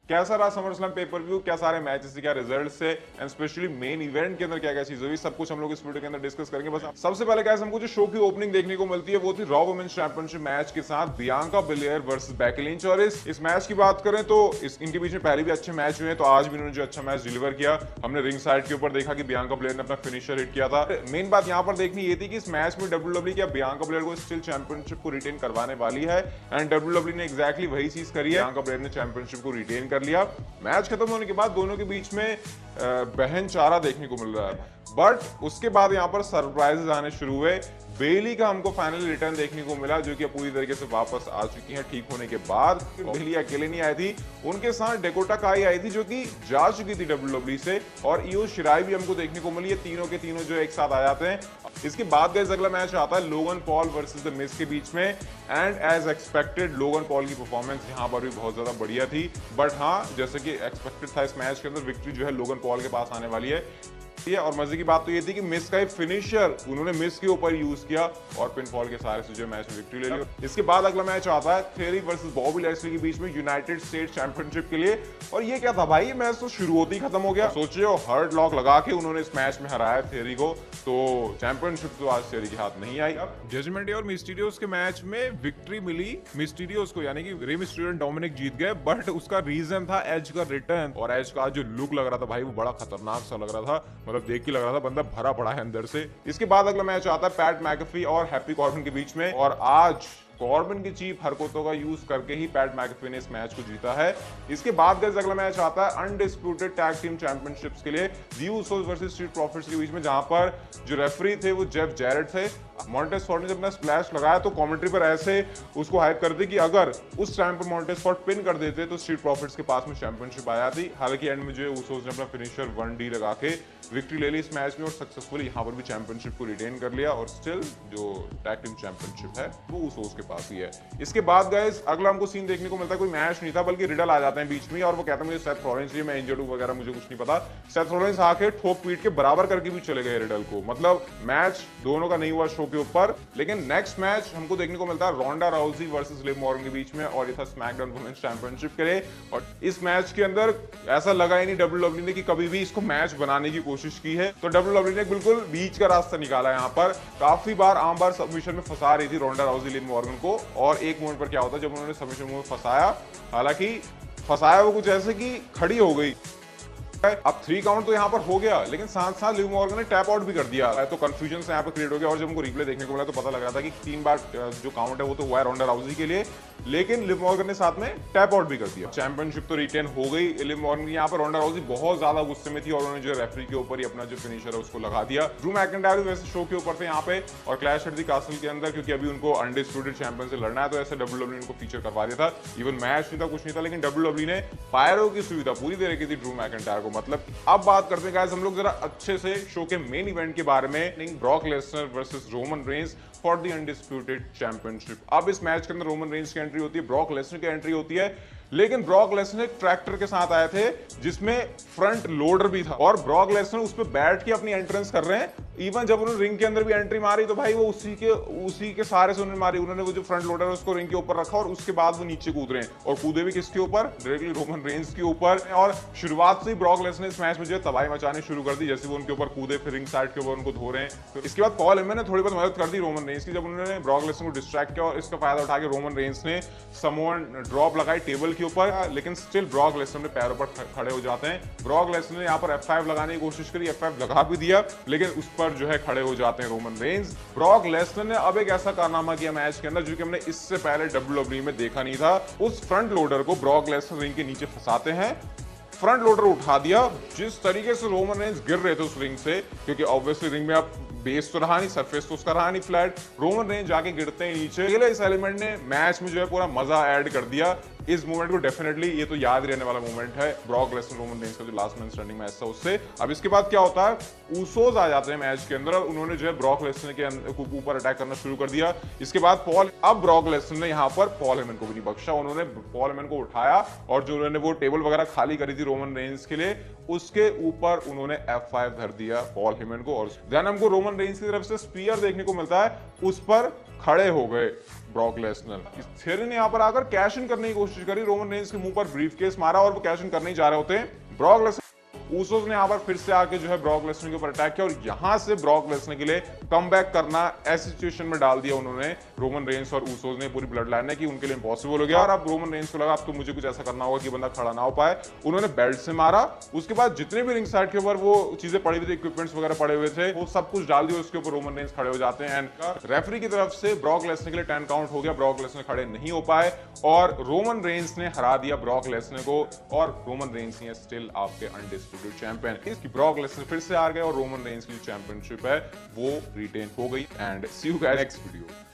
कैसा रहा SummerSlam pay per view, क्या सारे मैचेस से, क्या रिजल्ट से, एंड स्पेशली मेन इवेंट के अंदर क्या क्या चीजें हुई, सब कुछ हम लोग इस वीडियो के अंदर डिस्कस करेंगे। बस सबसे पहले क्या हमको जो शो की ओपनिंग देखने को मिलती है वो थी रॉ वुमेन्स चैंपियनशिप मैच के साथ Bianca Belair versus Becky Lynch. और इस मैच की बात करें तो इनके बीच में पहले भी अच्छे मैच हुए हैं, तो आज भी इन्होंने जो अच्छा मैच डिलीवर किया, हमने रिंग साइड के ऊपर देखा कि बियांका बेलेयर ने अपना फिनिशर हिट किया था। मेन बात यहाँ पर देखनी ये थी कि इस मैच में डब्ल्यूडब्ल्यूई क्या बियांका बेलेयर को स्टिल चैंपियनशिप को रिटेन करवाने वाली है, एंड डब्ल्यूडब्ल्यूई ने एग्जैक्टली वही चीज करी है। बियांका बेलेयर ने चैंपियनशिप को रिटेन कर लिया। मैच खत्म होने के बाद दोनों के बीच में बहन चारा देखने को मिल रहा है, बट उसके बाद यहाँ पर सरप्राइजेस आने शुरू हुए। बेली का हमको फाइनली रिटर्न देखने को मिला, जो कि पूरी तरीके से वापस आ चुकी हैं ठीक होने के बाद। बेली अकेले नहीं आई थी, उनके साथ डेकोटा काई आई थी जो कि जा चुकी थी डब्ल्यूडब्ल्यूई से, और इयो शिराई भी हमको देखने को मिली। ये तीनों के तीनों जो एक साथ आ जाते हैं। इसके बाद गाइस अगला मैच आता है Logan Paul versus the Miz के बीच में, and as expected Logan Paul की परफॉर्मेंस यहाँ पर भी बहुत ज्यादा बढ़िया थी, बट हाँ जैसे कि एक्सपेक्टेड था इस मैच के अंदर विक्ट्री जो है लोगन पॉल के पास आने वाली है। और मजे की बात तो ये थी कि मिस का फिनिशर उन्होंने मिस के ऊपर यूज किया और पिनफॉल के सहारे से जो मैच में विक्ट्री ले ली। इसके बाद अगला मैच आता है थियरी वर्सेस बॉबी लैक्सली के बीच में यूनाइटेड स्टेट्स चैंपियनशिप के लिए। और ये क्या था भाई, मैच तो शुरू होते ही खत्म हो गया। सोचिए हर्ड लॉक लगा के उन्होंने इस मैच में हराया थियरी को, तो चैंपियनशिप तो आज थियरी के हाथ नहीं आई। अब जजमेंट डे और मिस्टीरियोस के मैच में विक्ट्री मिली मिस्टीरियोस को, यानी कि रे मिस्टीरियो और डोमिनिक जीत गए, बट उसका रीजन था एज का रिटर्न। और एज का जो लुक लग रहा था भाई वो बड़ा खतरनाक सा लग रहा था, मतलब देख के लग रहा था बंदा भरा पड़ा है अंदर से। इसके बाद अगला मैच आता है पैट मैकेफी और हैप्पी कॉर्बिन के बीच में, और आज कॉर्बिन की चीप हरकतों का यूज करके ही पैट मैकेफी ने इस मैच को जीता है। इसके बाद गाइस अगला मैच आता है अनडिस्प्यूटेड टैग टीम चैंपियनशिप्स के लिए दी ऊसोस वर्सेस स्ट्रीट प्रॉफिट्स के बीच में, जहां पर जो रेफरी थे वो जेफ जैरेट थे। मॉन्टेज फॉर्ड ने जब अपना स्प्लैश लगाया तो कमेंट्री पर ऐसे उसको हाइप कर दी कि अगर उस टाइम पर मॉन्टेज फॉर्ड पिन कर देते तो स्ट्रीट प्रॉफिट्स के पास में चैंपियनशिप आ जाती। हालांकि एंड में जो ऊसोस ने अपना फिनिशर 1D लगा के विक्ट्री ले ली इस मैच में और सक्सेसफुली यहाँ पर भी चैंपियनशिप को रिटेन कर लिया, और स्टिल जो टैग टीम चैंपियनशिप है वो ऊसोस के पास ही है। इसके बाद गाइस अगला हमको सीन देखने को मिलता है, कोई मैच नहीं था बल्कि रिडल आ जाते हैं बीच में, और वो कहते हैं मुझे सेथ रॉलिंस चाहिए, मैं इंजर्ड हूं वगैरह, मुझे कुछ नहीं पता। सेथ रॉलिंस आके ठोक पीट के बराबर करके भी चले गए रिडल को। मतलब मैच दोनों का नहीं हुआ शो के ऊपर, लेकिन नेक्स्ट मैच हमको देखने को मिलता है रोंडा राउजी वर्सेस लिव मॉर्गन के बीच में, और ये था स्मैकडाउन वुमेन्स चैंपियनशिप के लिए। और इस मैच के अंदर ऐसा लगा ही नहीं डब्ल्यूडब्ल्यूई ने कि कभी भी इसको मैच बनाने की कोशिश की है, तो डब्ल्यूडब्ल्यूई ने बिल्कुल बीच का रास्ता निकाला। यहाँ पर काफी बार आम बार सबमिशन में फंसा रही थी रोंडा राउजी लिव मॉर्गन को, और एक मोमेंट पर क्या होता है जब उन्होंने सबमिशन में फंसाया, हालांकि फंसाया वो कुछ ऐसे कि खड़ी हो गई। अब 3 काउंट तो यहाँ पर हो गया, लेकिन साथ साथ लिव मॉर्गन ने टैप आउट भी कर दिया, तो कंफ्यूजन से यहाँ पर क्रिएट हो गया। और जब हमको रिप्ले देखने को मिला तो पता लग रहा था कि 3 बार जो काउंट है वो तो हुआ है रोंडा राउजी के लिए, लेकिन लिव मॉर्गन ने साथ में टैप आउट भी कर दिया। चैंपियनशिप तो रिटेन हो गई लिव मॉर्गन की। यहाँ पर रोंडा राउजी बहुत ज्यादा गुस्से में थी और उन्होंने जो रेफरी के ऊपर ही अपना जो फिनिशर है उसको लगा दिया। ड्रू मैकिंटायर भी वैसे शो के ऊपर थे यहाँ पे, और क्लैश एट द कैसल के अंदर, क्योंकि अभी उनको अनडिस्प्यूटेड चैंपियन से लड़ना है, तो ऐसे डब्ल्यूडब्ल्यूई उनको फीचर करवा दिया था। इवन मैच नहीं था, कुछ नहीं था, लेकिन डब्ल्यूडब्ल्यूई ने पायरो की सुविधा पूरी दे रखी थी ड्रू मैकिंटायर को। मतलब अब बात करते हैं गाइस हम लोग जरा अच्छे से शो के मेन इवेंट के बारे में, Brock Lesnar versus Roman Reigns for the undisputed championship. अब इस मैच के अंदर रोमन रेंस की एंट्री होती है, ब्रॉक लेसनर की एंट्री होती है, लेकिन ब्रॉक लेसनर एक ट्रैक्टर के साथ आए थे जिसमें फ्रंट लोडर भी था, और ब्रॉक लेसनर उस पर बैठ के अपनी एंट्रेंस कर रहे हैं। इवन जब उन्होंने रिंग के अंदर भी एंट्री मारी तो भाई वो उसी के सहारे से उन्होंने मारी। उन्होंने वो जो फ्रंट लोडर है उसको रिंग के ऊपर रखा और उसके बाद वो नीचे कूद रहे हैं, और कूदे भी किसके ऊपर, डायरेक्टली रोमन रेंस के ऊपर। और शुरुआत से ही ब्रॉक लेसनर इस मैच में जो तबाही मचाने शुरू कर दी, जैसे वो उनके ऊपर कूदे फिर रिंग साइड के ऊपर उनको धो रहे हैं। तो इसके बाद पॉल हेमन ने थोड़ी बहुत मदद कर दी रोमन रेंस की, जब उन्होंने ब्रॉक लेसनर को डिस्ट्रैक्ट किया, और इसका फायदा उठा के रोमन रेंस ने समोन ड्रॉप लगाई टेबल के ऊपर, लेकिन स्टिल ब्रॉक लेसनर ने पैरों पर खड़े हो जाते हैं। ब्रॉक लेसनर ने यहाँ पर F5 लगाने की कोशिश करी, F5 लगा भी दिया, लेकिन उस पर जो है खड़े हो जाते हैं रोमन रेंस। ब्रॉक लेसनर ने अब एक ऐसा कारनामा किया मैच के अंदर जो कि हमने इससे पहले डब्ल्यूडब्ल्यूई में देखा नहीं था। उस फ्रंट लोडर को ब्रॉक लेसनर रिंग के नीचे फंसाते हैं, फ्रंट लोडर उठा दिया। जिस तरीके से रोमन रेंस गिर रहे थे उस रिंग से, क्योंकि ऑब्वियसली रिंग में आप बेस तो रहा नहीं, सरफेस तो उसका रहा नहीं फ्लैट, रोमन रेंस जाके गिरते हैं नीचे। इस एलिमेंट ने मैच में जो है पूरा मजा ऐड कर दिया। इस मोमेंट को डेफिनेटली ये तो याद रहने वाला मोमेंट है, ब्रॉक लेसनर रोमन रेंस का जो लास्ट मैन स्टैंडिंग मैच था उससे। अब इसके बाद क्या होता है, ऊसोस आ जाते हैं मैच के अंदर, और उन्होंने जो है ब्रॉक लेसनर के ऊपर अटैक करना शुरू कर दिया। इसके बाद अब ब्रॉक लेसनर ने यहाँ पर पॉल हेमन को भी नहीं बख्शा, उन्होंने पॉल हेमन को उठाया, और जो उन्होंने वो टेबल वगैरह खाली करी थी रोमन रेंस के लिए, उसके ऊपर उन्होंने F5 धर दिया पॉल हेमन को। और देन हमको रोमन रेंस की तरफ से स्पीयर देखने को मिलता है, उस पर खड़े हो गए ब्रॉक लेसनर। इस थियरी ने यहाँ पर आकर कैश इन करने की कोशिश करी, रोमन रेंस के मुंह पर ब्रीफकेस मारा और वो कैश इन करने ही जा रहे होते हैं। ब्रॉक लेसनर ऊसोस ने यहाँ पर फिर से आके जो है ब्रॉक लेसनर के ऊपर अटैक किया और यहां से ब्रॉक लेसनर के लिए कमबैक करना ऐसी सिचुएशन में डाल दिया उन्होंने रोमन रेंस और ऊसोस ने, पूरी ब्लड लाइन है कि उनके लिए इम्पॉसिबल हो गया। और अब रोमन रेंस को लगा अब तो मुझे कुछ ऐसा करना होगा कि बंदा खड़ा ना हो पाए। उन्होंने बेल्ट से मारा, उसके बाद जितने भी रिंग साइड के ऊपर वो चीजें पड़ी हुई थी, इक्विपमेंट्स वगैरह पड़े हुए थे, वो सब कुछ डाल दिया, उसके ऊपर रोमन रेंस खड़े हो जाते हैं एंड रेफरी की तरफ से ब्रॉक लेसनर के लिए 10 काउंट हो गया। ब्रॉक लेसनर खड़े नहीं हो पाए और रोमन रेंस ने हरा दिया ब्रॉक लेसनर को और रोमन रेंस ही स्टिल आपके अनडिस्प्यूटेड चैंपियन। कि ब्रॉक लेसनर फिर से आ गए और रोमन रेंस की जो चैंपियनशिप है वो रिटेन हो गई। And see you guys next video.